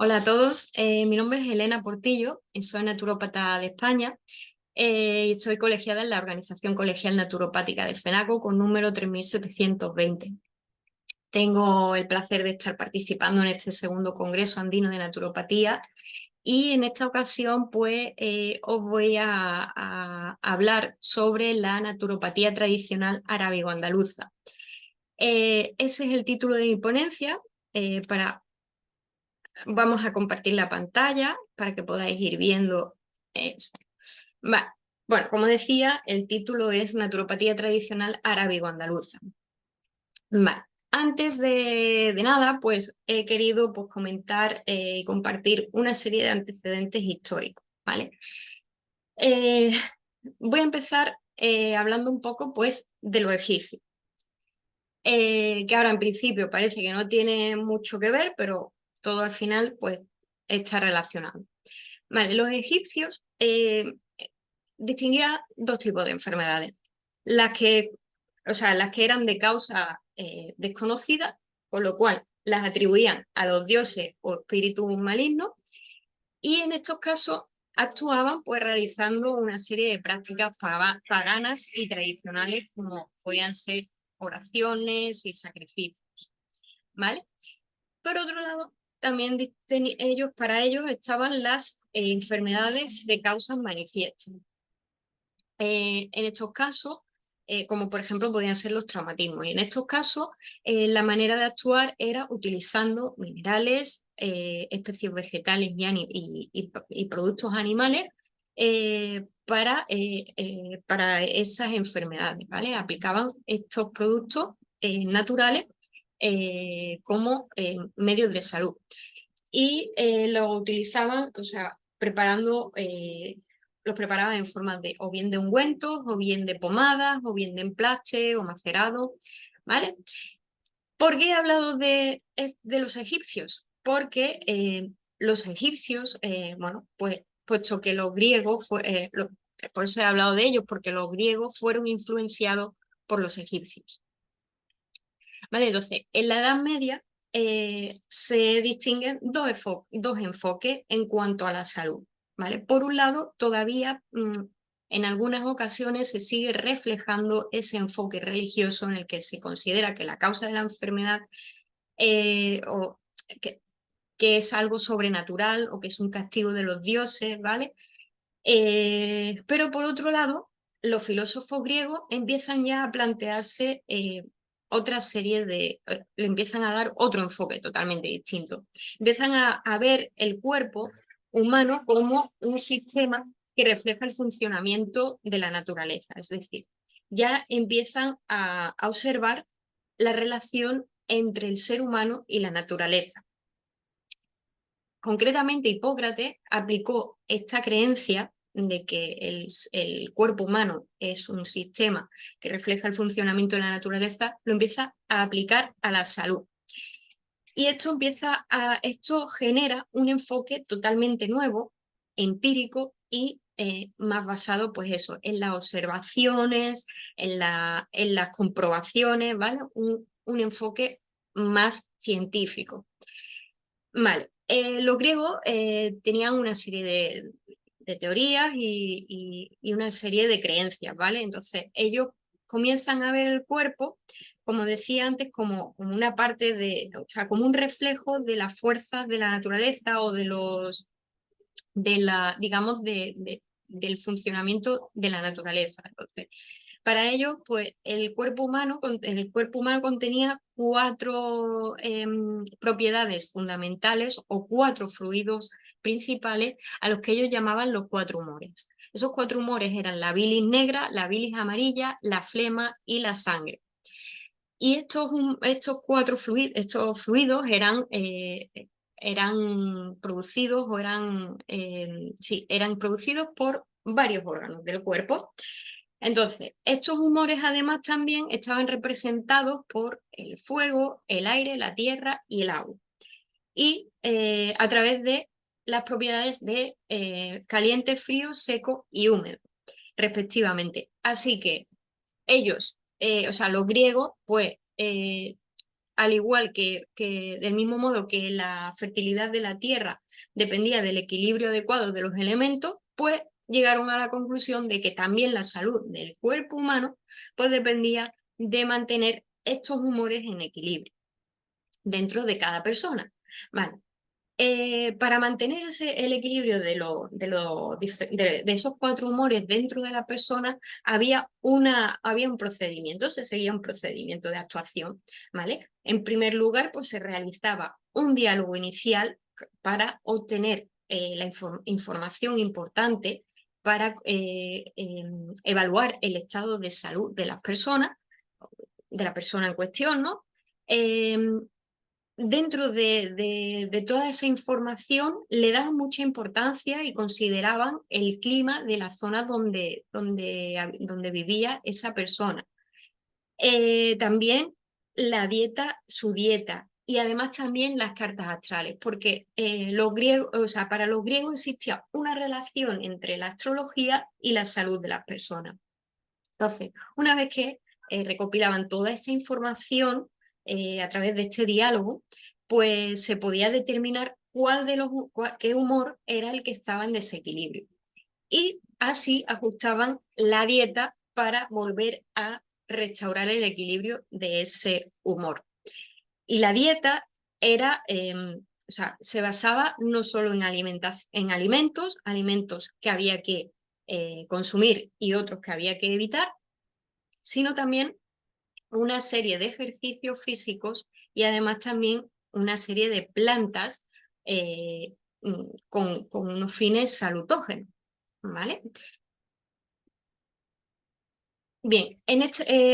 Hola a todos, mi nombre es Elena Portillo y soy naturópata de España. Y soy colegiada en la Organización Colegial Naturopática de FENACO con número 3720. Tengo el placer de estar participando en este segundo Congreso Andino de Naturopatía y en esta ocasión pues os voy a hablar sobre la naturopatía tradicional arábigo-andaluza. Ese es el título de mi ponencia. Vamos a compartir la pantalla para que podáis ir viendo esto. Vale. Bueno, como decía, el título es Naturopatía Tradicional Arábigo-Andaluza. Vale. Antes de nada, pues he querido pues, comentar y compartir una serie de antecedentes históricos, ¿vale? Eh, Voy a empezar hablando un poco pues, de los egipcios, que ahora en principio parece que no tiene mucho que ver, pero todo al final pues, está relacionado. Vale, los egipcios distinguían dos tipos de enfermedades. Las que eran de causa desconocida, con lo cual las atribuían a los dioses o espíritus malignos, y en estos casos actuaban pues realizando una serie de prácticas paganas y tradicionales, como podían ser oraciones y sacrificios, ¿vale? Por otro lado, también para ellos estaban las enfermedades de causas manifiestas. En estos casos, como por ejemplo podían ser los traumatismos, y en estos casos la manera de actuar era utilizando minerales, especies vegetales y productos animales para esas enfermedades, ¿vale? Aplicaban estos productos naturales como medios de salud y lo utilizaban, o sea, los preparaban en forma de o bien de ungüentos, o bien de pomadas, o bien de emplaste o macerado, ¿vale? ¿Por qué he hablado de los egipcios? Porque los egipcios, bueno, pues puesto que los griegos, por eso he hablado de ellos, porque los griegos fueron influenciados por los egipcios. ¿Vale? Entonces, en la Edad Media se distinguen dos enfoques en cuanto a la salud. ¿Vale? Por un lado, todavía en algunas ocasiones se sigue reflejando ese enfoque religioso en el que se considera que la causa de la enfermedad o que, que es algo sobrenatural o que es un castigo de los dioses, ¿vale? Pero por otro lado, los filósofos griegos empiezan ya a plantearse otra serie le empiezan a dar otro enfoque totalmente distinto. Empiezan a ver el cuerpo humano como un sistema que refleja el funcionamiento de la naturaleza. Es decir, ya empiezan a observar la relación entre el ser humano y la naturaleza. Concretamente, Hipócrates aplicó esta creencia de que el cuerpo humano es un sistema que refleja el funcionamiento de la naturaleza, lo empieza a aplicar a la salud. Y esto genera un enfoque totalmente nuevo, empírico y más basado, pues eso, en las observaciones, en las comprobaciones, ¿vale? Un enfoque más científico. Vale. Los griegos tenían una serie de teorías y una serie de creencias, ¿vale? Entonces, ellos comienzan a ver el cuerpo, como decía antes, como una parte o sea, como un reflejo de las fuerzas de la naturaleza o digamos, del funcionamiento de la naturaleza. Entonces, para ellos, pues el cuerpo humano contenía cuatro propiedades fundamentales o cuatro fluidos principales a los que ellos llamaban los cuatro humores. Esos cuatro humores eran la bilis negra, la bilis amarilla, la flema y la sangre. Y estos fluidos eran producidos eran producidos por varios órganos del cuerpo. Entonces, estos humores además también estaban representados por el fuego, el aire, la tierra y el agua. Y a través de las propiedades de caliente, frío, seco y húmedo, respectivamente. Así que ellos, o sea, los griegos, pues al igual que del mismo modo que la fertilidad de la tierra dependía del equilibrio adecuado de los elementos, pues llegaron a la conclusión de que también la salud del cuerpo humano pues dependía de mantener estos humores en equilibrio dentro de cada persona. Vale. Para mantener el equilibrio de esos cuatro humores dentro de la persona, había un procedimiento, se seguía un procedimiento de actuación, ¿vale? En primer lugar, pues se realizaba un diálogo inicial para obtener la información importante para evaluar el estado de salud de la persona en cuestión, ¿no? Dentro de toda esa información le daban mucha importancia y consideraban el clima de la zona donde vivía esa persona. También su dieta y además también las cartas astrales, porque los griegos, o sea, para los griegos existía una relación entre la astrología y la salud de las personas. Entonces, una vez que recopilaban toda esta información a través de este diálogo, pues se podía determinar qué humor era el que estaba en desequilibrio. Y así ajustaban la dieta para volver a restaurar el equilibrio de ese humor. Y la dieta era, o sea, se basaba no solo en alimentos que había que consumir y otros que había que evitar, sino también una serie de ejercicios físicos y además también una serie de plantas con unos fines salutógenos, ¿vale? Bien,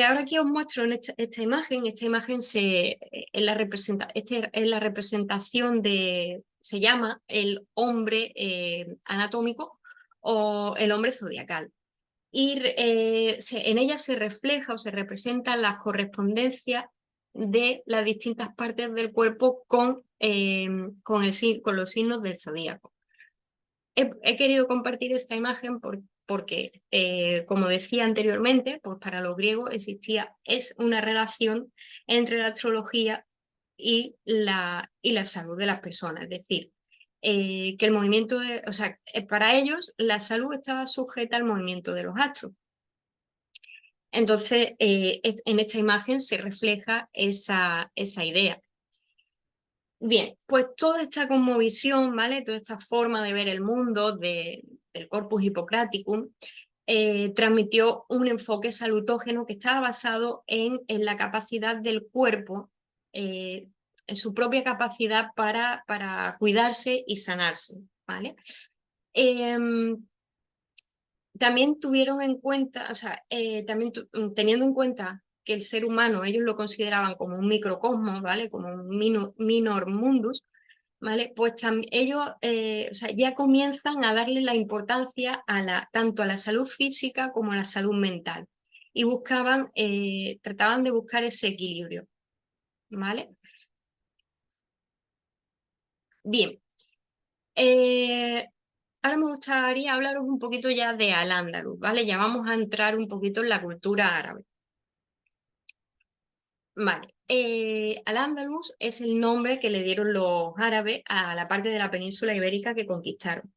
ahora aquí os muestro en esta imagen. Esta imagen es la representación se llama el hombre anatómico o el hombre zodiacal. Y en ella se refleja o se representan las correspondencias de las distintas partes del cuerpo con los signos del zodíaco. He querido compartir esta imagen porque, como decía anteriormente, pues para los griegos es una relación entre la astrología y la salud de las personas. Es decir, que el movimiento o sea, para ellos la salud estaba sujeta al movimiento de los astros. Entonces, en esta imagen se refleja esa idea. Bien, pues toda esta cosmovisión, ¿vale? Toda esta forma de ver el mundo del Corpus Hippocraticum transmitió un enfoque salutógeno que estaba basado en la capacidad del cuerpo, en su propia capacidad para cuidarse y sanarse, ¿vale? También tuvieron en cuenta, o sea, teniendo en cuenta que el ser humano ellos lo consideraban como un microcosmos, ¿vale? Como un minor mundus, ¿vale? Pues ellos o sea, ya comienzan a darle la importancia tanto a la salud física como a la salud mental y trataban de buscar ese equilibrio, ¿vale? Bien, ahora me gustaría hablaros un poquito ya de Al-Ándalus, ¿vale? Ya vamos a entrar un poquito en la cultura árabe. Vale. Al-Ándalus es el nombre que le dieron los árabes a la parte de la península ibérica que conquistaron.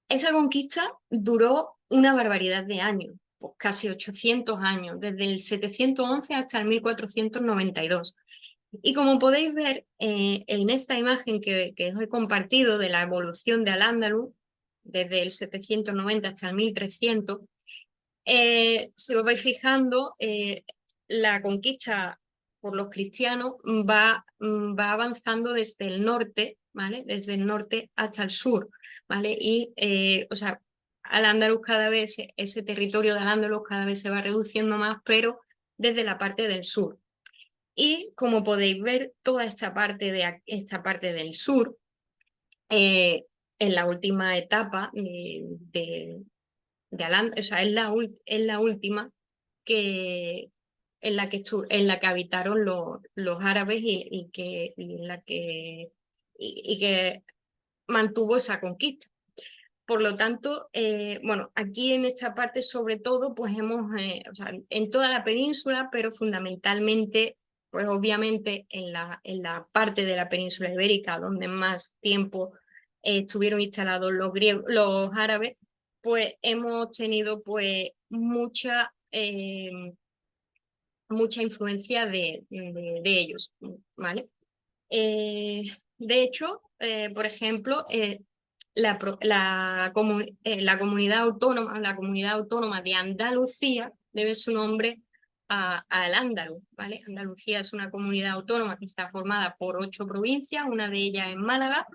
Esa conquista duró una barbaridad de años, pues casi 800 años, desde el 711 hasta el 1492. Y como podéis ver en esta imagen que os he compartido de la evolución de Al-Ándalus, desde el 790 hasta el 1300, si os vais fijando, la conquista por los cristianos va avanzando desde el norte, ¿vale? Desde el norte hasta el sur, ¿vale? Y, o sea, Al-Ándalus ese territorio de Al-Ándalus cada vez se va reduciendo más, pero desde la parte del sur. Y como podéis ver, toda esta parte del sur, en la última etapa o sea, es la última que, en la que habitaron los árabes y que mantuvo esa conquista. Por lo tanto, bueno, aquí en esta parte sobre todo, pues o sea, en toda la península, pero fundamentalmente pues obviamente en la parte de la península ibérica donde más tiempo estuvieron instalados los griegos, los árabes, pues hemos tenido pues mucha influencia de ellos, ¿vale? De hecho, por ejemplo, la comunidad autónoma de Andalucía debe su nombre al Andaluz, ¿vale? Andalucía es una comunidad autónoma que está formada por 8 provincias, una de ellas es Málaga,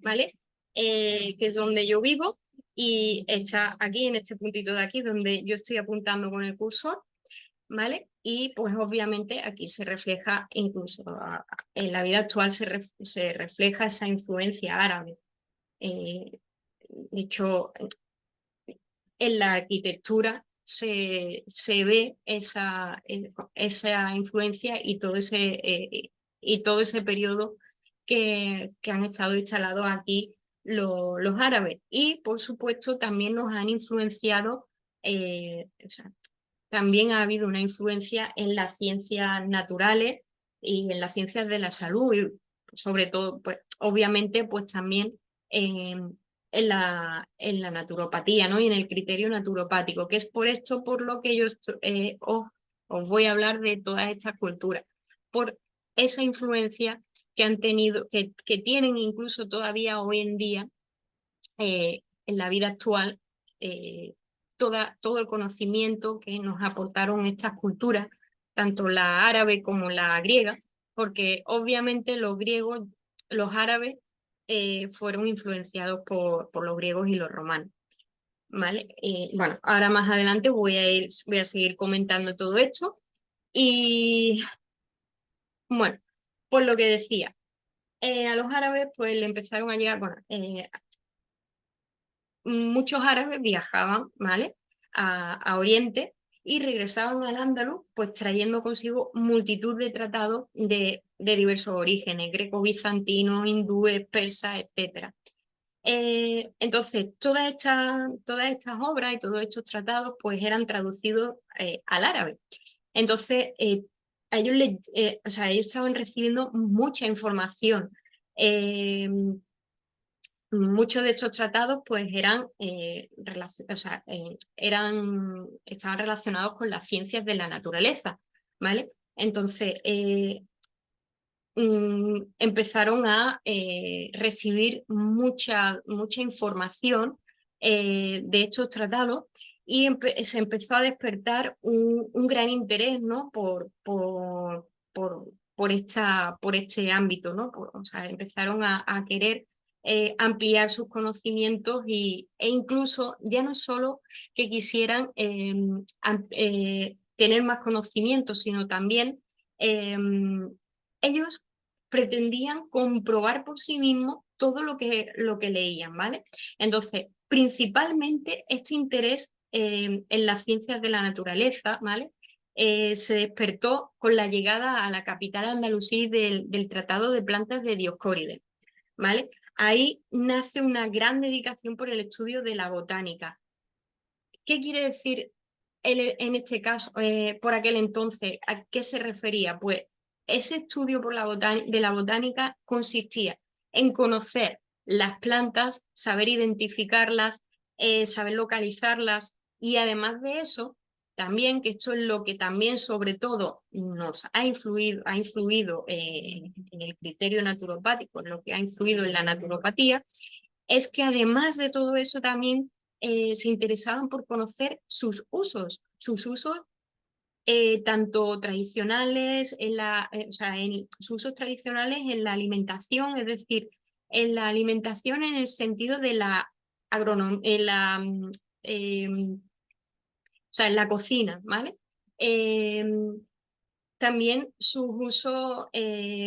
¿vale? Que es donde yo vivo y está aquí, en este puntito de aquí, donde yo estoy apuntando con el cursor, ¿vale? Y pues obviamente aquí se refleja incluso en la vida actual se refleja esa influencia árabe. De hecho, en la arquitectura se ve esa influencia y todo ese periodo que han estado instalados aquí los árabes. Y por supuesto también nos han influenciado, o sea, también ha habido una influencia en las ciencias naturales y en las ciencias de la salud, y sobre todo, pues, obviamente, pues también en la naturopatía, ¿no? Y en el criterio naturopático, que es por esto por lo que yo os voy a hablar de todas estas culturas, por esa influencia que han tenido, que tienen incluso todavía hoy en día en la vida actual todo el conocimiento que nos aportaron estas culturas, tanto la árabe como la griega, porque obviamente los griegos, los árabes fueron influenciados por los griegos y los romanos. ¿Vale? Bueno, ahora más adelante voy a seguir comentando todo esto y bueno, por lo que decía, a los árabes pues le empezaron a llegar, bueno, muchos árabes viajaban, ¿vale? A Oriente y regresaban al Andaluz, pues trayendo consigo multitud de tratados de diversos orígenes, greco-bizantinos, hindúes, persas, etc. Entonces, todas estas obras y todos estos tratados pues eran traducidos al árabe. Entonces, o sea, ellos estaban recibiendo mucha información. Eh, Muchos de estos tratados pues o sea, estaban relacionados con las ciencias de la naturaleza, ¿vale? Entonces, empezaron a recibir mucha información de estos tratados y se empezó a despertar un gran interés, ¿no? Por este ámbito, ¿no? O sea, empezaron a querer ampliar sus conocimientos e incluso ya no solo que quisieran tener más conocimientos, sino también ellos pretendían comprobar por sí mismos todo lo que leían, ¿vale? Entonces, principalmente este interés en las ciencias de la naturaleza, ¿vale? Se despertó con la llegada a la capital andalusí del Tratado de Plantas de Dioscórides, ¿vale? Ahí nace una gran dedicación por el estudio de la botánica. ¿Qué quiere decir en este caso, por aquel entonces? ¿A qué se refería? Pues ese estudio de la botánica consistía en conocer las plantas, saber identificarlas, saber localizarlas y además de eso, también, que esto es lo que también sobre todo nos ha influido en el criterio naturopático, en lo que ha influido en la naturopatía, es que además de todo eso también se interesaban por conocer sus usos tanto tradicionales, o sea, en sus usos tradicionales en la alimentación, es decir, en la alimentación en el sentido de la agronomía, o sea, en la cocina, ¿vale? Eh, También sus usos,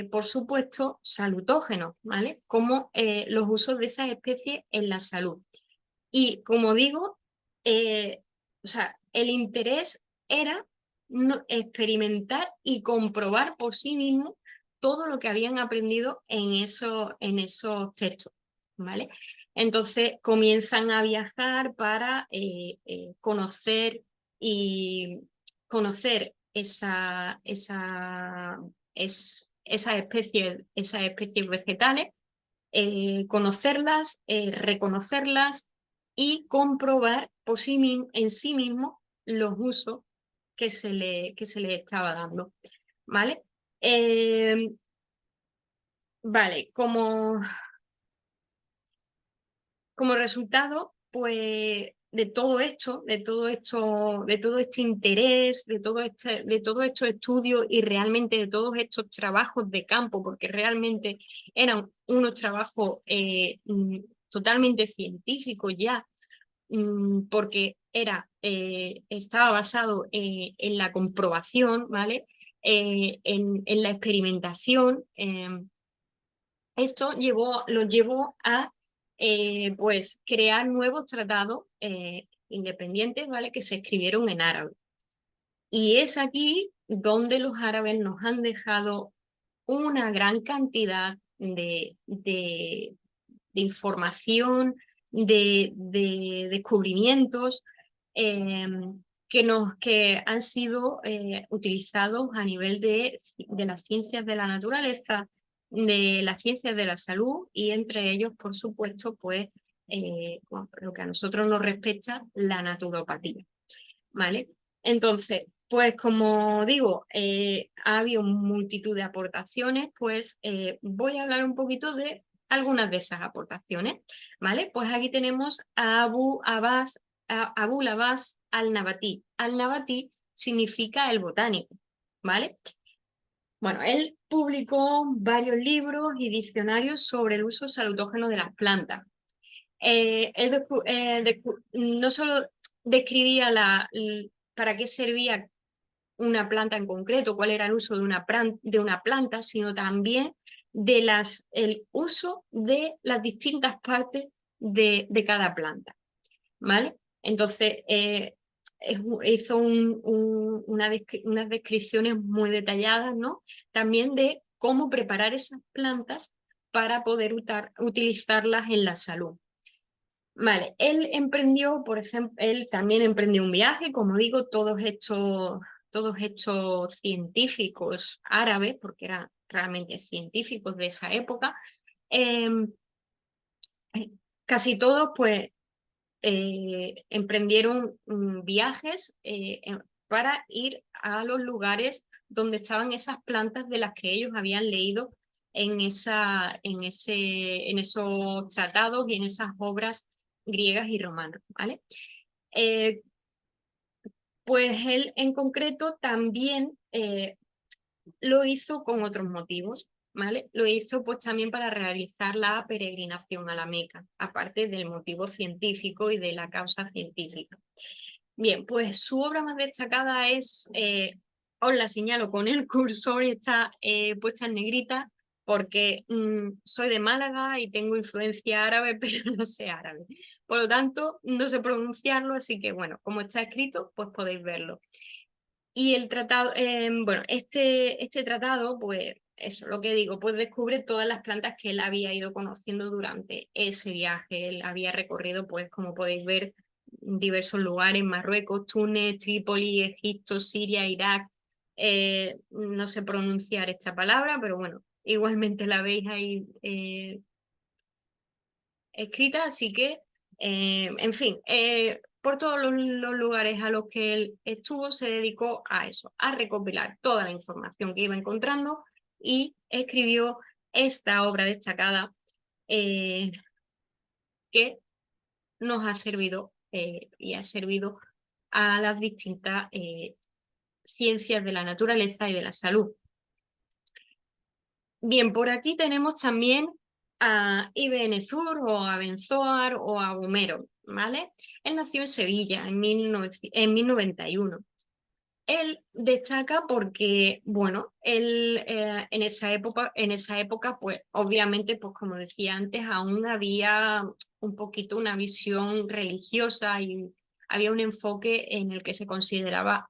por supuesto, salutógenos, ¿vale? Como los usos de esas especies en la salud. Y como digo, o sea, el interés era experimentar y comprobar por sí mismo todo lo que habían aprendido en esos textos, ¿vale? Entonces comienzan a viajar para conocer y conocer esas especies vegetales, conocerlas, reconocerlas y comprobar en sí mismo los usos que se le estaba dando. ¿Vale? Vale, como resultado, pues, de todo este interés, de todos estos estudios y realmente de todos estos trabajos de campo, porque realmente eran unos trabajos totalmente científicos ya, porque estaba basado en la comprobación, ¿vale? En la experimentación. Esto los llevó a pues crear nuevos tratados independientes, ¿vale? Que se escribieron en árabe. Y es aquí donde los árabes nos han dejado una gran cantidad de información, de descubrimientos eh, que han sido utilizados a nivel de las ciencias de la naturaleza, de las ciencias de la salud y entre ellos, por supuesto, pues bueno, lo que a nosotros nos respecta, la naturopatía. ¿Vale? Entonces, pues como digo, ha habido multitud de aportaciones, pues voy a hablar un poquito de algunas de esas aportaciones, ¿vale? Pues aquí tenemos a Abul Abbas al-Nabati. Al-Nabati significa el botánico, ¿vale? Bueno, él publicó varios libros y diccionarios sobre el uso salutógeno de las plantas. No solo describía para qué servía una planta en concreto, cuál era el uso de una planta, sino también el uso de las distintas partes de cada planta, ¿vale? Entonces, hizo unas descripciones muy detalladas, ¿no? También de cómo preparar esas plantas para poder utilizarlas en la salud. Vale, por ejemplo, él también emprendió un viaje, como digo, todos estos científicos árabes, porque eran realmente científicos de esa época, eh, casi todos pues emprendieron viajes para ir a los lugares donde estaban esas plantas de las que ellos habían leído en esos tratados y en esas obras griegas y romanas, ¿vale? Eh, pues él en concreto también lo hizo con otros motivos, ¿vale? Lo hizo pues también para realizar la peregrinación a la Meca, aparte del motivo científico y de la causa científica. Bien, pues su obra más destacada os la señalo con el cursor, está puesta en negrita, porque soy de Málaga y tengo influencia árabe, pero no sé árabe. Por lo tanto, no sé pronunciarlo, así que bueno, como está escrito, pues podéis verlo. Y el tratado, bueno, este tratado, pues eso, lo que digo, pues descubre todas las plantas que él había ido conociendo durante ese viaje. Él había recorrido, pues como podéis ver, diversos lugares, Marruecos, Túnez, Trípoli, Egipto, Siria, Irak. No sé pronunciar esta palabra, pero bueno, igualmente la veis ahí escrita, así que, en fin, por todos los lugares a los que él estuvo, se dedicó a eso, a recopilar toda la información que iba encontrando y escribió esta obra destacada eh, que nos ha servido y ha servido a las distintas ciencias de la naturaleza y de la salud. Bien, por aquí tenemos también a Ibn Zur o a Benzoar o a Homero, ¿vale? Él nació en Sevilla en 1091. Él destaca porque, bueno, él en esa época, pues obviamente, pues como decía antes, aún había un poquito una visión religiosa y había un enfoque en el que se consideraba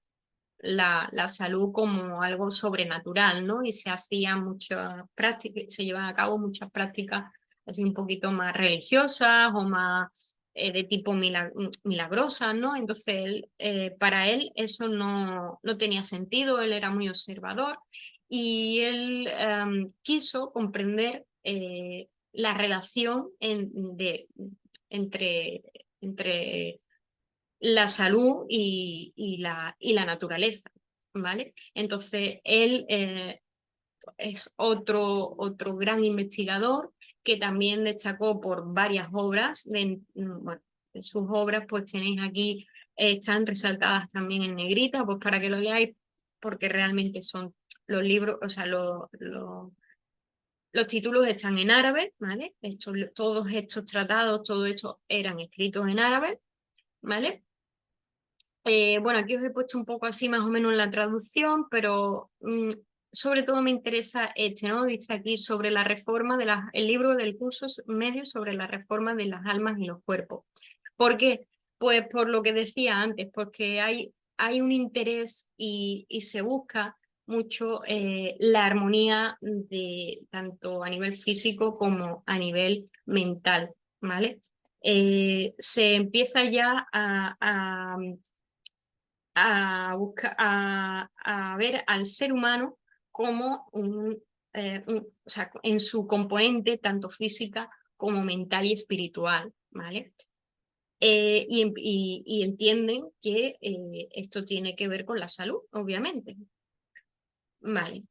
la salud como algo sobrenatural, ¿no? Y se hacían muchas prácticas, se llevan a cabo muchas prácticas así un poquito más religiosas o más de tipo milagrosas, ¿no? Entonces, para él eso no tenía sentido, él era muy observador y él quiso comprender la relación entre, entre la salud y la naturaleza, ¿vale? Entonces, él es otro gran investigador que también destacó por varias obras. Bueno, de sus obras, pues tenéis aquí, están resaltadas también en negrita, pues para que lo leáis, porque realmente son los libros, o sea, los títulos están en árabe, ¿vale? Todos estos tratados, todos estos eran escritos en árabe, ¿vale? Bueno, aquí os he puesto un poco así más o menos la traducción, pero sobre todo me interesa este, ¿no? Dice aquí sobre la reforma el libro del curso medio sobre la reforma de las almas y los cuerpos. ¿Por qué? Pues por lo que decía antes, porque hay un interés y se busca mucho la armonía de tanto a nivel físico como a nivel mental, ¿vale? Se empieza ya a ver al ser humano como o sea, en su componente tanto física como mental y espiritual, ¿vale? Y entienden que esto tiene que ver con la salud, obviamente. Vale.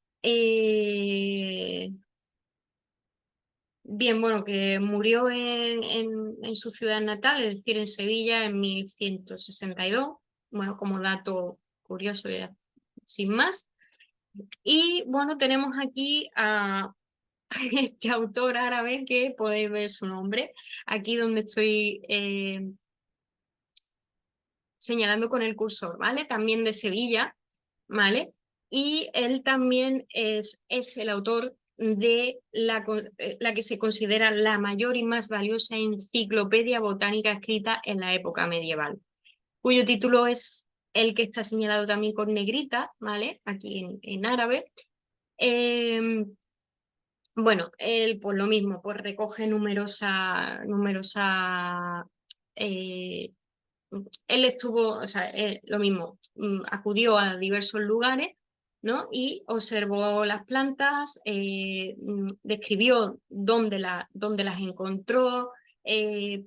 Bien, bueno, que murió en su ciudad natal, es decir, en Sevilla, en 1162. Bueno, como dato curioso, ya, sin más. Y bueno, tenemos aquí a este autor árabe que podéis ver su nombre, aquí donde estoy señalando con el cursor, ¿vale? También de Sevilla, ¿vale? Y él también es el autor de la que se considera la mayor y más valiosa enciclopedia botánica escrita en la época medieval, cuyo título es el que está señalado también con negrita, ¿vale? Aquí en árabe. Eh, bueno, él pues lo mismo, pues recoge numerosa él estuvo, o sea, lo mismo, acudió a diversos lugares, ¿no? Y observó las plantas, describió dónde las encontró,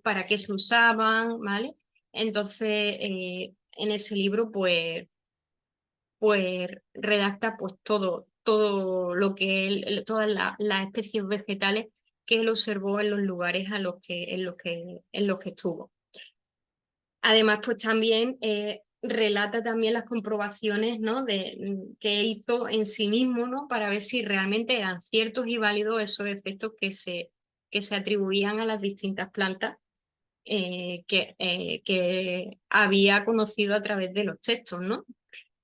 para qué se usaban, ¿vale? Entonces, en ese libro, pues redacta pues todo lo que todas las especies vegetales que él observó en los lugares en los que estuvo. Además, pues también relata también las comprobaciones, ¿no? Que hizo en sí mismo, ¿no? Para ver si realmente eran ciertos y válidos esos efectos que se atribuían a las distintas plantas que había conocido a través de los textos, ¿no?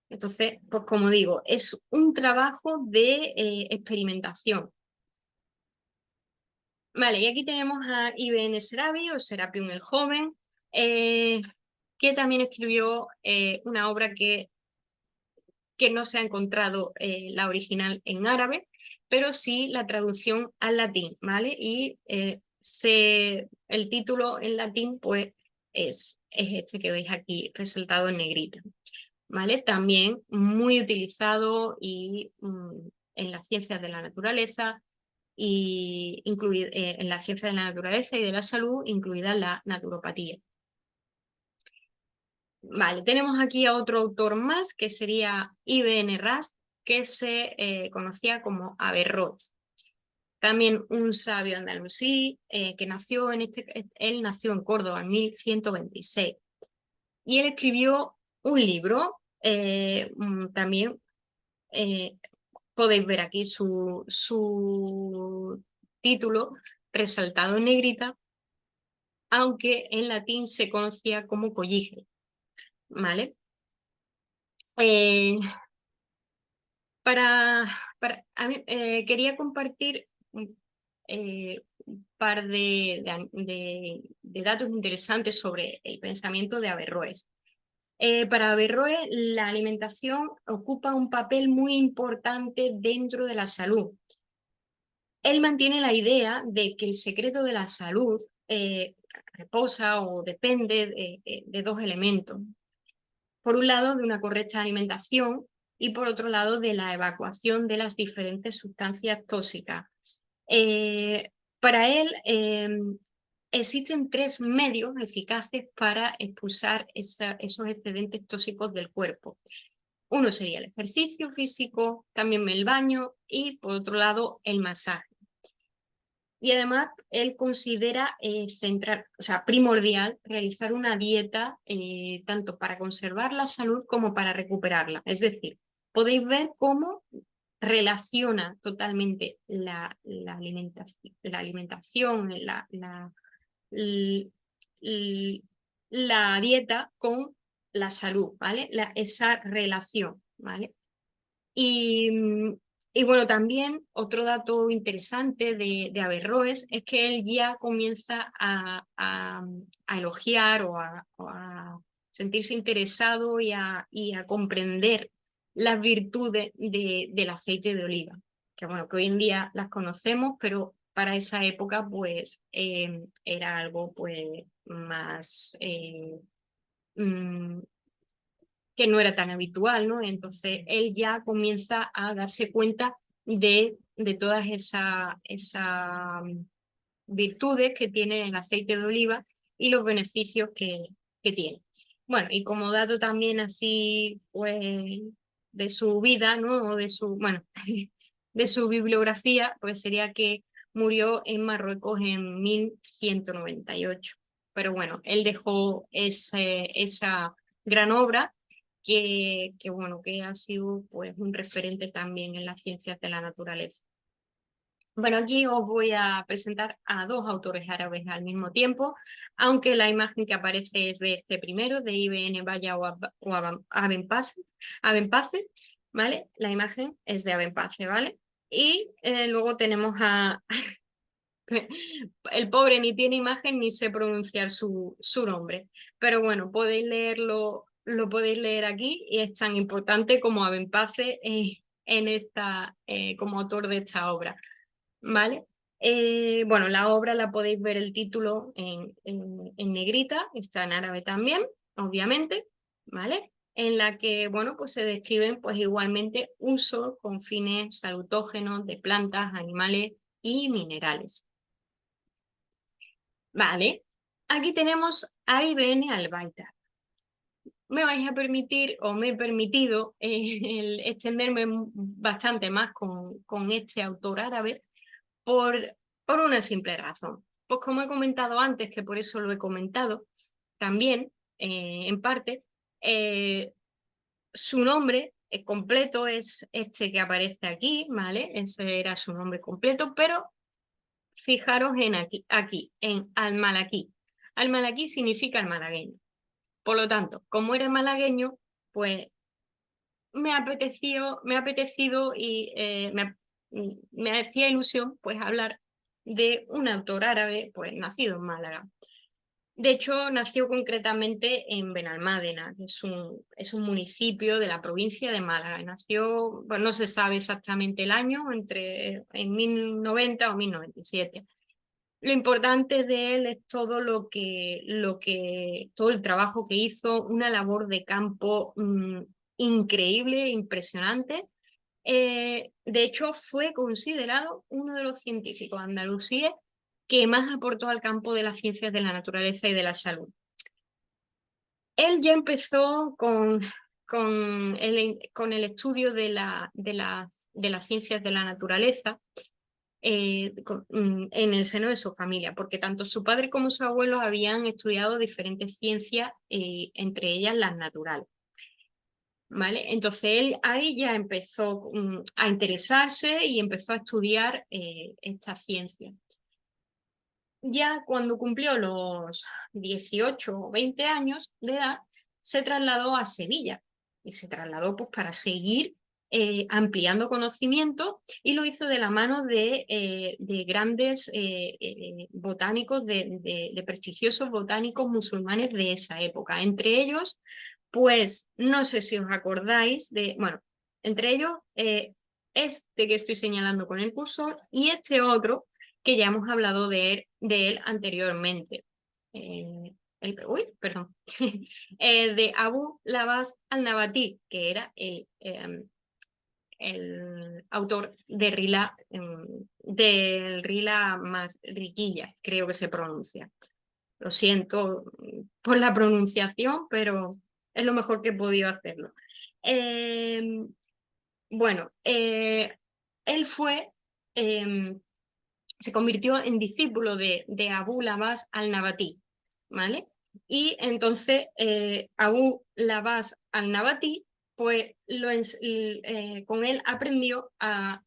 Entonces, pues como digo, es un trabajo de experimentación. Vale, y aquí tenemos a Ibn Serabi o Serapión el Joven, eh, que también escribió una obra que no se ha encontrado la original en árabe, pero sí la traducción al latín, ¿vale? Y el título en latín, pues, es este que veis aquí resaltado en negrita, ¿vale? También muy utilizado en las ciencias de la naturaleza en la ciencia de la naturaleza y de la salud, incluida la naturopatía. Vale, tenemos aquí a otro autor más, que sería Ibn Rast, que se conocía como Averroes. También un sabio andalusí que él nació en Córdoba en 1126. Y él escribió un libro, también eh, podéis ver aquí su título resaltado en negrita, aunque en latín se conocía como Collige, ¿vale? Eh, quería compartir un par de datos interesantes sobre el pensamiento de Averroes. Para Averroes, la alimentación ocupa un papel muy importante dentro de la salud. Él mantiene la idea de que el secreto de la salud reposa o depende de dos elementos. Por un lado, de una correcta alimentación y por otro lado de la evacuación de las diferentes sustancias tóxicas. Para él existen 3 medios eficaces para expulsar esos excedentes tóxicos del cuerpo. Uno sería el ejercicio físico, también el baño y por otro lado el masaje. Y además él considera primordial realizar una dieta tanto para conservar la salud como para recuperarla. Es decir, podéis ver cómo relaciona totalmente la alimentación, la dieta con la salud, ¿vale? Esa relación, ¿vale? Y, y bueno, también otro dato interesante de Averroes es que él ya comienza a elogiar o a sentirse interesado y a comprender las virtudes del aceite de oliva, que bueno, que hoy en día las conocemos, pero para esa época pues era algo pues más mm, que no era tan habitual, ¿no? Entonces él ya comienza a darse cuenta de todas esas virtudes que tiene el aceite de oliva y los beneficios que tiene. Bueno, y como dato también así, pues, de su vida, ¿no? O de su, bueno, de su bibliografía, pues sería que murió en Marruecos en 1198. Pero bueno, él dejó esa gran obra bueno, que ha sido pues un referente también en las ciencias de la naturaleza. Bueno, aquí os voy a presentar a 2 autores árabes al mismo tiempo, aunque la imagen que aparece es de este primero, de Ibn Baya o Abenpace, ¿vale? La imagen es de Abenpace, ¿vale? Y luego tenemos a... El pobre ni tiene imagen ni sé pronunciar su nombre, pero bueno, podéis leerlo, lo podéis leer aquí y es tan importante como Abenpace como autor de esta obra. ¿Vale? Bueno, la obra la podéis ver el título en negrita, está en árabe también, obviamente, ¿vale? En la que, bueno, pues se describen pues igualmente usos con fines salutógenos de plantas, animales y minerales. Vale, aquí tenemos a Ibn al-Baitar. Me vais a permitir, o me he permitido, extenderme bastante más con este autor árabe, por, por una simple razón. Pues como he comentado antes, que por eso lo he comentado, también, en parte, su nombre completo es este que aparece aquí, ¿vale? Ese era su nombre completo, pero fijaros en aquí en Al-Malaki. Al-Malaki significa el malagueño. Por lo tanto, como era malagueño, pues me ha apetecido y me hacía ilusión pues hablar de un autor árabe pues nacido en Málaga. De hecho, nació concretamente en Benalmádena, que es un municipio de la provincia de Málaga. Nació, pues no se sabe exactamente el año, en 1090 o 1097. Lo importante de él es todo el trabajo que hizo, una labor de campo increíble, impresionante. De hecho, fue considerado uno de los científicos andalusíes que más aportó al campo de las ciencias de la naturaleza y de la salud. Él ya empezó con el estudio de las ciencias de la naturaleza en el seno de su familia, porque tanto su padre como su abuelo habían estudiado diferentes ciencias, entre ellas las naturales. ¿Vale? Entonces él ahí ya empezó a interesarse y empezó a estudiar esta ciencia. Ya cuando cumplió los 18 o 20 años de edad, se trasladó a Sevilla y se trasladó pues, para seguir ampliando conocimiento y lo hizo de la mano de grandes botánicos, de prestigiosos botánicos musulmanes de esa época. Entre ellos, pues no sé si os acordáis bueno, entre ellos este que estoy señalando con el cursor y este otro que ya hemos hablado de él anteriormente. Perdón. De Abu Labas al-Nabati, que era el autor de Rila, del Rila más Riquilla, creo que se pronuncia. Lo siento por la pronunciación, pero es lo mejor que he podido hacerlo. Eh, bueno, él se convirtió en discípulo de Abu Labás al-Nabatí, ¿vale? Y entonces Abu Labás al-Nabatí, pues con él aprendió a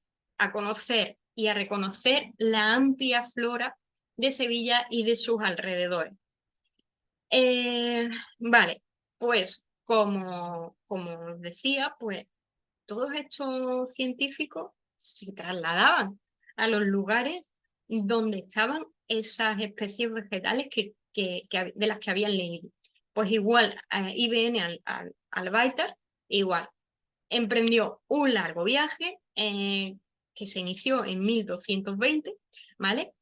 conocer y a reconocer la amplia flora de Sevilla y de sus alrededores. Vale, pues como os decía, pues todos estos científicos se trasladaban a los lugares donde estaban esas especies vegetales de las que habían leído. Pues igual, IBN al Baitar, igual, emprendió un largo viaje que se inició en 1220, ¿vale?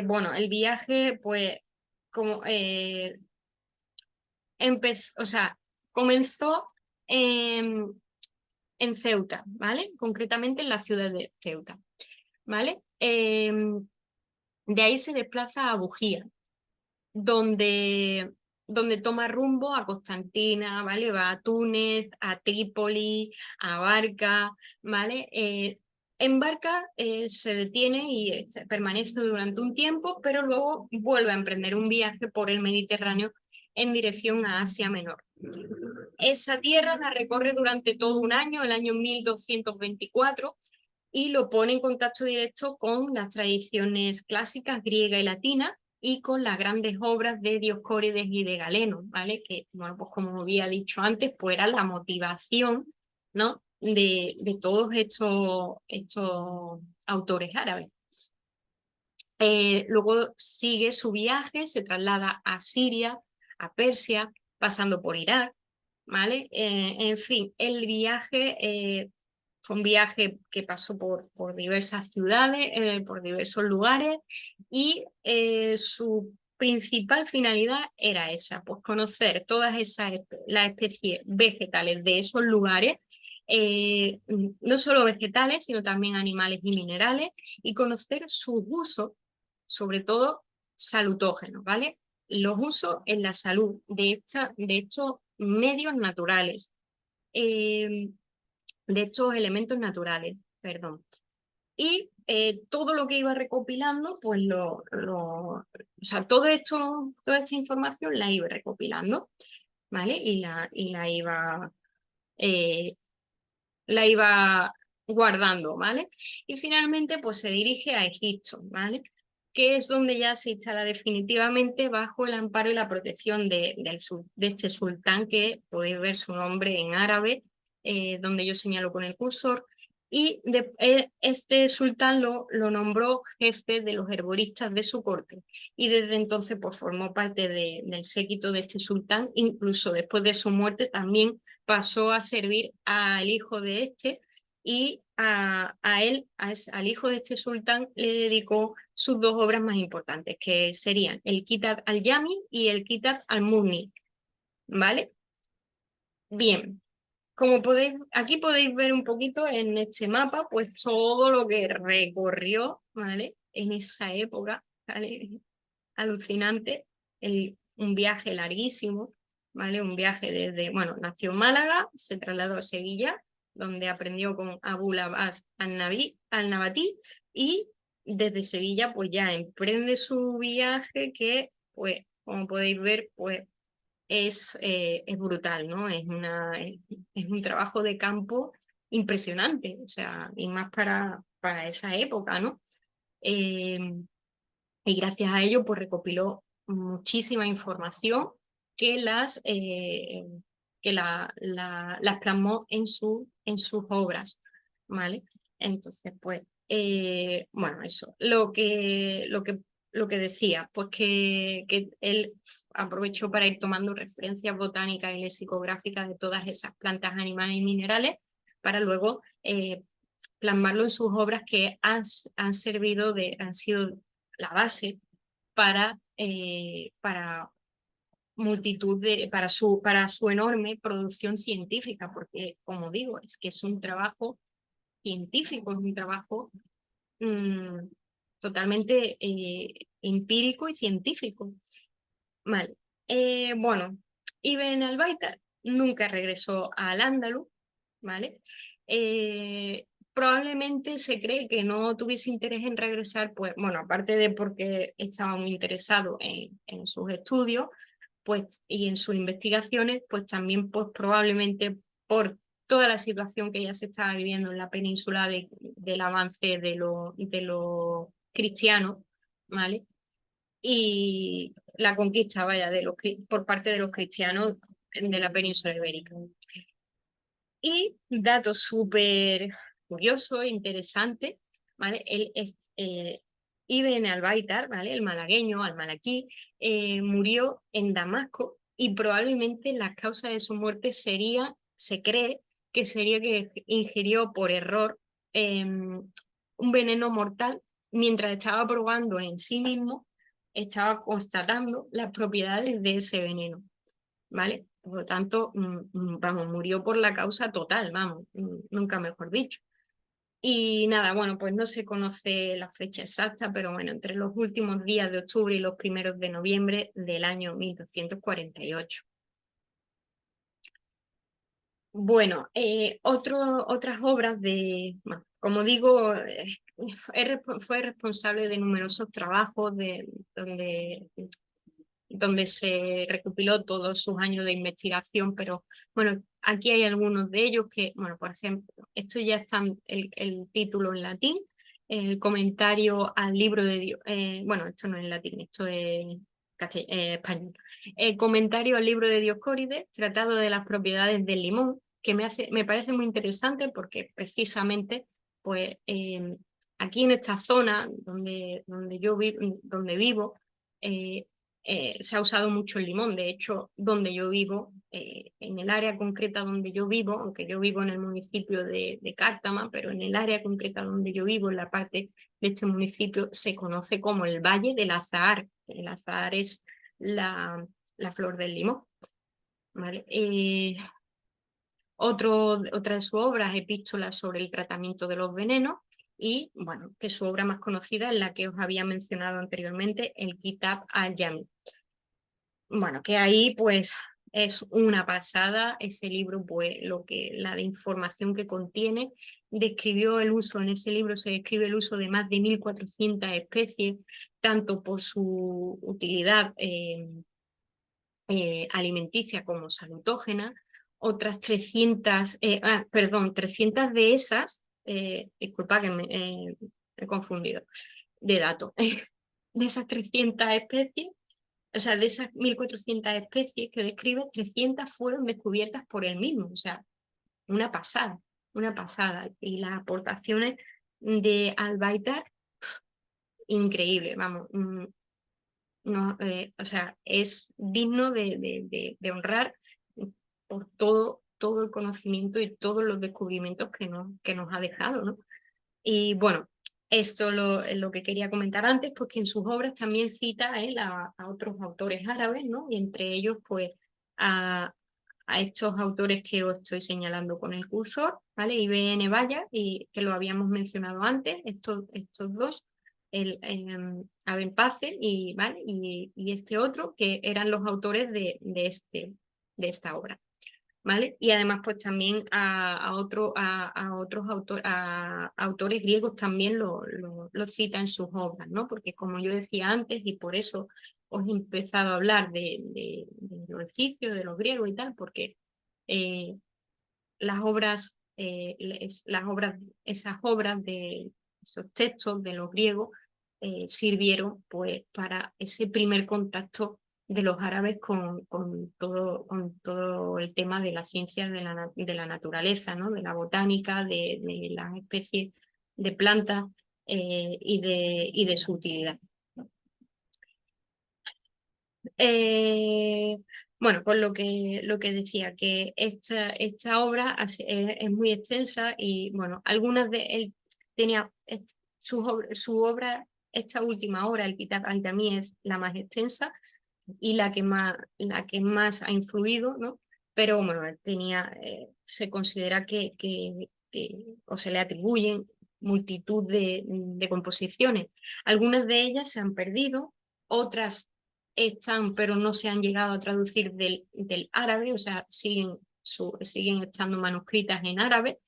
Bueno, el viaje, pues, como o sea, comenzó en Ceuta, ¿vale? Concretamente en la ciudad de Ceuta, ¿vale? De ahí se desplaza a Bujía, donde, donde toma rumbo a Constantina, ¿vale? Va a Túnez, a Trípoli, a Barca, ¿vale? En Barca se detiene y permanece durante un tiempo, pero luego vuelve a emprender un viaje por el Mediterráneo en dirección a Asia Menor. Esa tierra la recorre durante todo un año, el año 1224, y lo pone en contacto directo con las tradiciones clásicas griega y latina y con las grandes obras de Dioscórides y de Galeno, ¿vale? Que, bueno, pues como había dicho antes, pues era la motivación, ¿no? de todos estos autores árabes. Luego sigue su viaje, se traslada a Siria, a Persia, pasando por Irak, ¿vale? En fin, el viaje fue un viaje que pasó por diversas ciudades, por diversos lugares, y su principal finalidad era esa, pues conocer todas las especies vegetales de esos lugares, no solo vegetales, sino también animales y minerales, y conocer sus usos, sobre todo salutógenos, ¿vale? Los usos en la salud de estos medios naturales, eh, de estos elementos naturales, perdón. Y todo lo que iba recopilando, pues o sea, toda esta información la iba recopilando, ¿vale? Eh, la iba guardando, ¿vale? Y finalmente, pues se dirige a Egipto, ¿vale? Que es donde ya se instala definitivamente bajo el amparo y la protección de este sultán, que podéis ver su nombre en árabe, donde yo señalo con el cursor, y este sultán lo nombró jefe de los herboristas de su corte, y desde entonces pues, formó parte del séquito de este sultán, incluso después de su muerte también pasó a servir al hijo de este, y al hijo de este sultán, le dedicó sus dos obras más importantes, que serían el Kitab al-Yami y el Kitab al-Mughni, ¿vale? Bien, aquí podéis ver un poquito en este mapa, pues todo lo que recorrió, ¿vale? En esa época, ¿vale? Alucinante, un viaje larguísimo, ¿vale? Un viaje bueno, nació en Málaga, se trasladó a Sevilla, donde aprendió con Abu Labás al-Nabatí, y desde Sevilla pues ya emprende su viaje que, pues, como podéis ver, pues es brutal, ¿no? Es un trabajo de campo impresionante, o sea, y más para esa época, ¿no? Eh, y gracias a ello pues recopiló muchísima información que las plasmó en sus obras, ¿vale? Entonces, pues, bueno, eso, lo que decía, pues que él aprovechó para ir tomando referencias botánicas y lexicográficas de todas esas plantas, animales y minerales, para luego plasmarlo en sus obras que han sido la base para para su enorme producción científica, porque, como digo, es que es un trabajo científico, es un trabajo totalmente empírico y científico. Vale. Bueno, Ibn al-Baitar nunca regresó al Andaluz, ¿vale? Probablemente se cree que no tuviese interés en regresar, pues, bueno, aparte de porque estaba muy interesado en sus estudios, pues, y en sus investigaciones, pues también, pues, probablemente por toda la situación que ya se estaba viviendo en la península del avance de lo cristiano, ¿vale? Y la conquista, vaya, por parte de los cristianos de la península ibérica. Y dato súper curioso e interesante, ¿vale? Él es, Ibn al-Baitar, ¿vale? El malagueño, al-Malaquí, murió en Damasco y probablemente la causa de su muerte sería, se cree, que sería que ingirió por error un veneno mortal mientras estaba probando en sí mismo, estaba constatando las propiedades de ese veneno. ¿Vale? Por lo tanto, vamos, murió por la causa total, vamos, nunca mejor dicho. Y nada, bueno, pues no se conoce la fecha exacta, pero bueno, entre los últimos días de octubre y los primeros de noviembre del año 1248. Bueno, otras obras bueno, como digo, fue responsable de numerosos trabajos donde se recopiló todos sus años de investigación, pero bueno, aquí hay algunos de ellos que, bueno, por ejemplo, esto ya está el título en latín, el comentario al libro de Dios, bueno, esto no es en latín, esto es español. El comentario al libro de Dioscórides, tratado de las propiedades del limón, que me parece muy interesante porque precisamente, pues, aquí en esta zona donde vivo, eh, se ha usado mucho el limón. De hecho, donde yo vivo, en el área concreta donde yo vivo, aunque yo vivo en el municipio de Cártama, pero en el área concreta donde yo vivo, en la parte de este municipio, se conoce como el Valle del Azahar. El azahar es la flor del limón. ¿Vale? Otra de sus obras, epístolas sobre el tratamiento de los venenos, y bueno, que su obra más conocida es la que os había mencionado anteriormente, el Kitab al-Jami. Bueno, que ahí pues es una pasada ese libro, pues la de información que contiene, describió el uso, en ese libro se describe el uso de más de 1.400 especies, tanto por su utilidad alimenticia como salutógena, otras 300, perdón, 300 de esas, disculpa que me he confundido de datos, de esas 300 especies, o sea, de esas 1.400 especies que describe, 300 fueron descubiertas por él mismo. O sea, una pasada, una pasada. Y las aportaciones de Al-Baitar, increíble, vamos. No, o sea, es digno de honrar por todo el conocimiento y todos los descubrimientos que nos ha dejado, ¿no? Y bueno, esto es lo que quería comentar antes, porque en sus obras también cita él a otros autores árabes, ¿no? Y entre ellos, pues, a, a estos autores que os estoy señalando con el cursor, ¿vale? Ibn Baya, y que lo habíamos mencionado antes, estos dos, Aben Pace ¿vale? Y este otro, que eran los autores de esta obra. ¿Vale? Y además, pues también a otros autores griegos también lo cita en sus obras, ¿no? Porque como yo decía antes, y por eso os he empezado a hablar de los egipcios, de los griegos y tal, porque eh, las obras, esas obras de esos textos de los griegos sirvieron pues para ese primer contacto de los árabes con todo el tema de las ciencias de la naturaleza, ¿no? De la botánica, de las especies de plantas y de su utilidad. Eh, bueno, pues lo que decía, que esta obra es muy extensa y bueno, algunas de él tenía su obra, esta última obra, el Kitab al-Jami, es la más extensa y la que más ha influido, ¿no? Pero bueno, él tenía, se considera o se le atribuyen multitud de composiciones. Algunas de ellas se han perdido, otras están, pero no se han llegado a traducir del árabe, o sea, siguen estando manuscritas en árabe,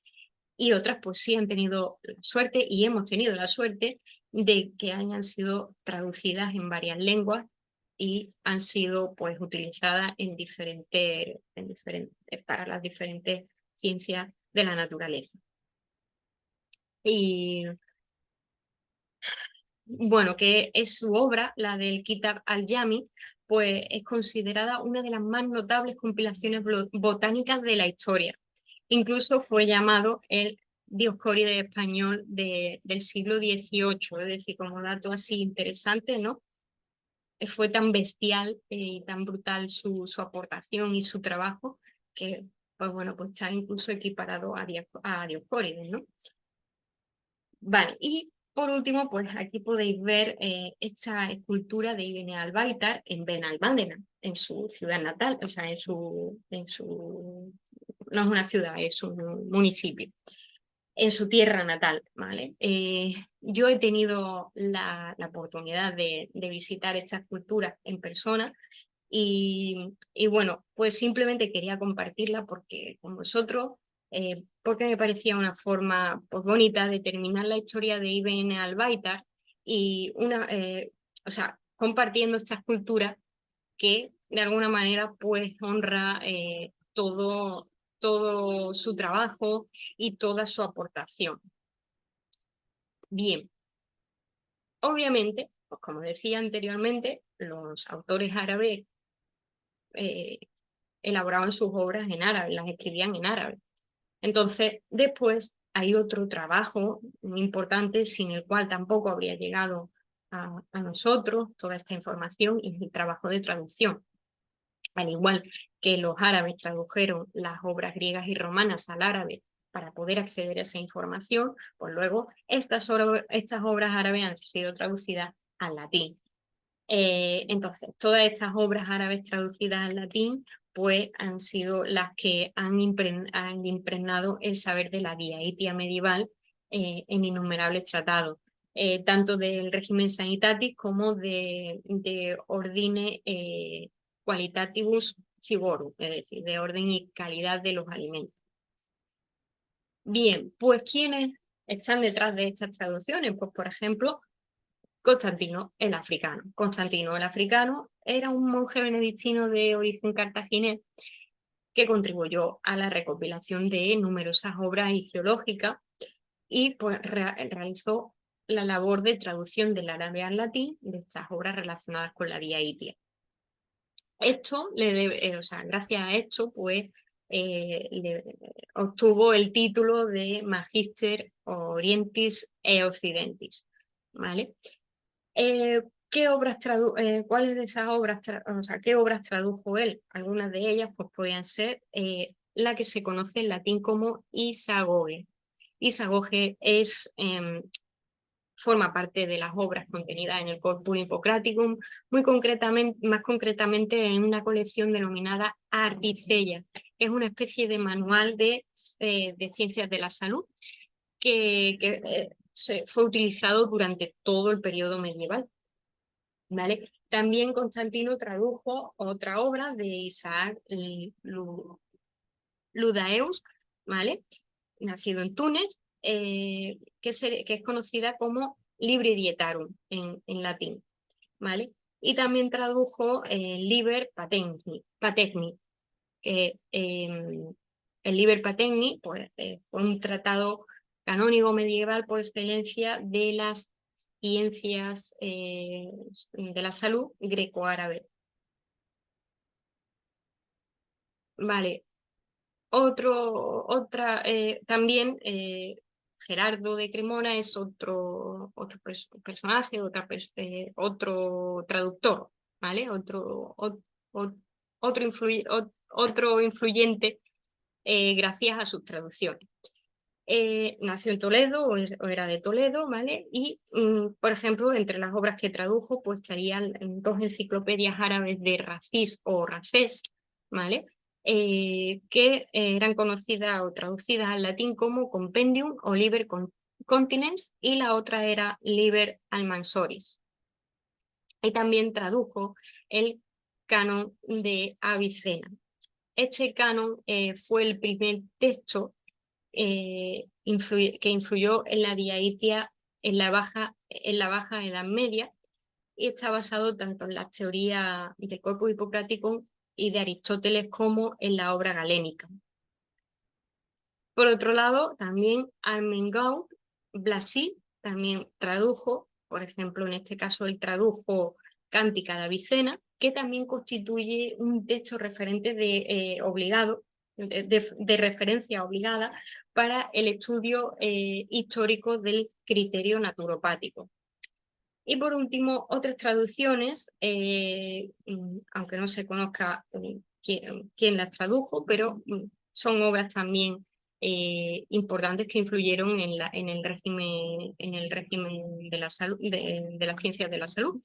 y otras pues sí han tenido la suerte y hemos tenido la suerte de que hayan sido traducidas en varias lenguas y han sido pues utilizadas para las diferentes ciencias de la naturaleza. Y bueno, que es su obra, la del Kitab al-Jami, pues es considerada una de las más notables compilaciones botánicas de la historia. Incluso fue llamado el Dioscórides español del siglo XVIII, es decir, como dato así interesante, ¿no? Fue tan bestial y tan brutal su aportación y su trabajo que, pues bueno, pues está incluso equiparado a Dioscórides, ¿no? Vale, y por último, pues aquí podéis ver esta escultura de Ibn al-Baitar en Benalmádena, en su ciudad natal, o sea, no es una ciudad, es un municipio, en su tierra natal, ¿vale? Yo he tenido la oportunidad de visitar esta escultura en persona y bueno, pues simplemente quería compartirla porque con vosotros, porque me parecía una forma pues, bonita de terminar la historia de Ibn al-Baitar y o sea, compartiendo esta escultura que de alguna manera pues honra todo su trabajo y toda su aportación. Bien, obviamente, pues como decía anteriormente, los autores árabes eh, elaboraban sus obras en árabe, las escribían en árabe. Entonces, después hay otro trabajo muy importante sin el cual tampoco habría llegado a nosotros toda esta información y es el trabajo de traducción. Al igual que los árabes tradujeron las obras griegas y romanas al árabe para poder acceder a esa información, pues luego estas obras árabes han sido traducidas al latín. Entonces, todas estas obras árabes traducidas al latín pues han sido las que han impregnado el saber de la diaetia medieval en innumerables tratados, tanto del régimen sanitatis como de ordine qualitativus ciborum, es decir, de orden y calidad de los alimentos. Bien, pues ¿quiénes están detrás de estas traducciones? Pues por ejemplo, Constantino el Africano. Constantino el Africano era un monje benedictino de origen cartaginés que contribuyó a la recopilación de numerosas obras geológicas y pues, realizó la labor de traducción del árabe al latín de estas obras relacionadas con la diaetia. Esto o sea, gracias a esto, pues obtuvo el título de Magister Orientis e Occidentis, ¿vale? ¿Cuáles de esas obras, o sea, qué obras tradujo él? Algunas de ellas pues, podían ser la que se conoce en latín como Isagoge. Isagoge forma parte de las obras contenidas en el Corpus Hippocraticum, más concretamente en una colección denominada Articella, que es una especie de manual de ciencias de la salud que fue utilizado durante todo el periodo medieval. ¿Vale? También Constantino tradujo otra obra de Isaac Ludaeus, ¿vale? Nacido en Túnez, que es conocida como Libre Dietarum en latín, ¿vale? Y también tradujo Liber Pategni, que el Liber Pategni pues, fue un tratado canónigo medieval por excelencia de las ciencias de la salud greco-árabe. Vale, también Gerardo de Cremona es otro personaje, otro traductor, ¿vale? Otro influyente gracias a sus traducciones. Nació en Toledo o era de Toledo, ¿vale? Y, por ejemplo, entre las obras que tradujo, pues estarían dos enciclopedias árabes de Racis o Racés, ¿vale? que eran conocidas o traducidas al latín como Compendium o Liber Continens, y la otra era Liber Almansoris. Y también tradujo el canon de Avicena. Este canon fue el primer texto que influyó en la diaetia en la baja Edad Media, y está basado tanto en las teorías del Corpus Hippocraticum y de Aristóteles como en la obra galénica. Por otro lado, también Armengaud Blasi también tradujo, por ejemplo, en este caso él tradujo Cántica de Avicena, que también constituye un texto referente obligado, de referencia obligada para el estudio histórico del criterio naturopático. Y por último, otras traducciones, aunque no se conozca quién las tradujo, pero son obras también importantes que influyeron en el régimen de la salud, de las ciencias de la salud.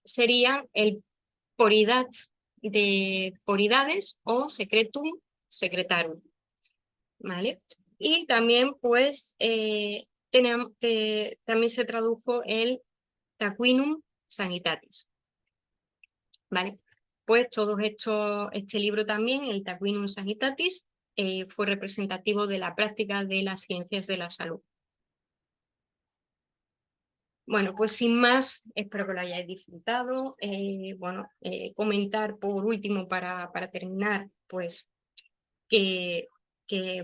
Serían el Poridades o Secretum Secretarum, ¿vale? Y también, pues, también se tradujo el Taquinum Sanitatis, ¿vale? Pues este libro también, el Taquinum Sanitatis, fue representativo de la práctica de las ciencias de la salud. Bueno, pues sin más, espero que lo hayáis disfrutado. Comentar por último para terminar, pues que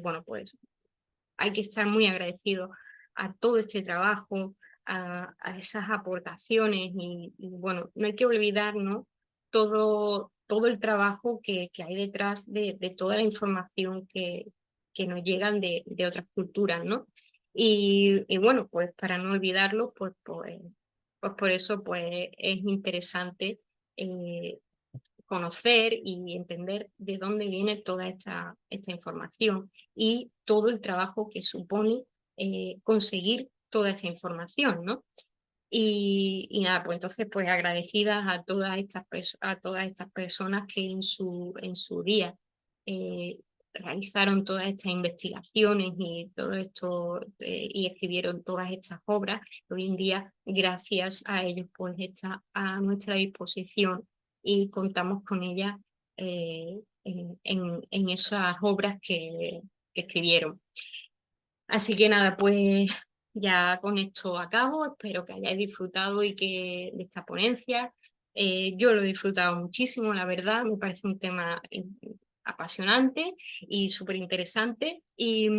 bueno, pues hay que estar muy agradecido a todo este trabajo, a esas aportaciones y bueno, no hay que olvidar, ¿no?, todo el trabajo que hay detrás de toda la información que nos llegan de otras culturas, ¿no? Y bueno, pues para no olvidarlo, pues por eso pues es interesante conocer y entender de dónde viene toda esta información y todo el trabajo que supone conseguir toda esta información, ¿no? Y nada, pues entonces pues agradecidas a todas estas personas que en su día realizaron todas estas investigaciones y todo esto y escribieron todas estas obras. Hoy en día, gracias a ellos, pues está a nuestra disposición y contamos con ellas en esas obras que escribieron. Así que nada, pues ya con esto acabo. Espero que hayáis disfrutado de esta ponencia. Yo lo he disfrutado muchísimo, la verdad. Me parece un tema apasionante y súper interesante. Y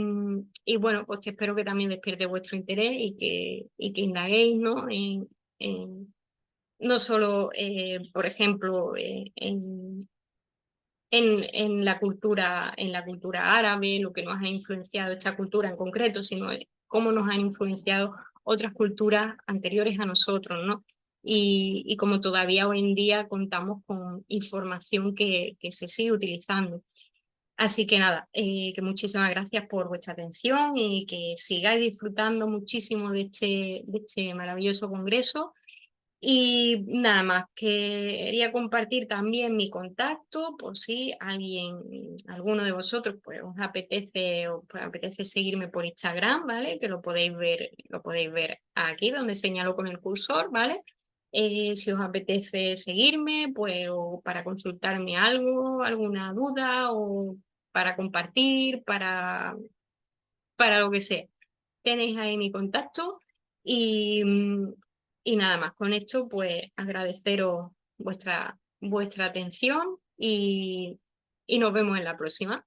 bueno, pues que espero que también despierte vuestro interés y que indaguéis, ¿no? No solo, por ejemplo, en la cultura árabe, lo que nos ha influenciado esta cultura en concreto, sino cómo nos han influenciado otras culturas anteriores a nosotros, ¿no? Y como todavía hoy en día contamos con información que se sigue utilizando. Así que nada, que muchísimas gracias por vuestra atención y que sigáis disfrutando muchísimo de este maravilloso congreso. Y nada más, quería compartir también mi contacto por si alguno de vosotros pues os apetece seguirme por Instagram, ¿vale? Que lo podéis ver aquí donde señalo con el cursor, ¿vale? Si os apetece seguirme, pues o para consultarme algo, alguna duda o para compartir, para lo que sea. Tenéis ahí mi contacto y, y nada más. Con esto, pues agradeceros vuestra atención y nos vemos en la próxima.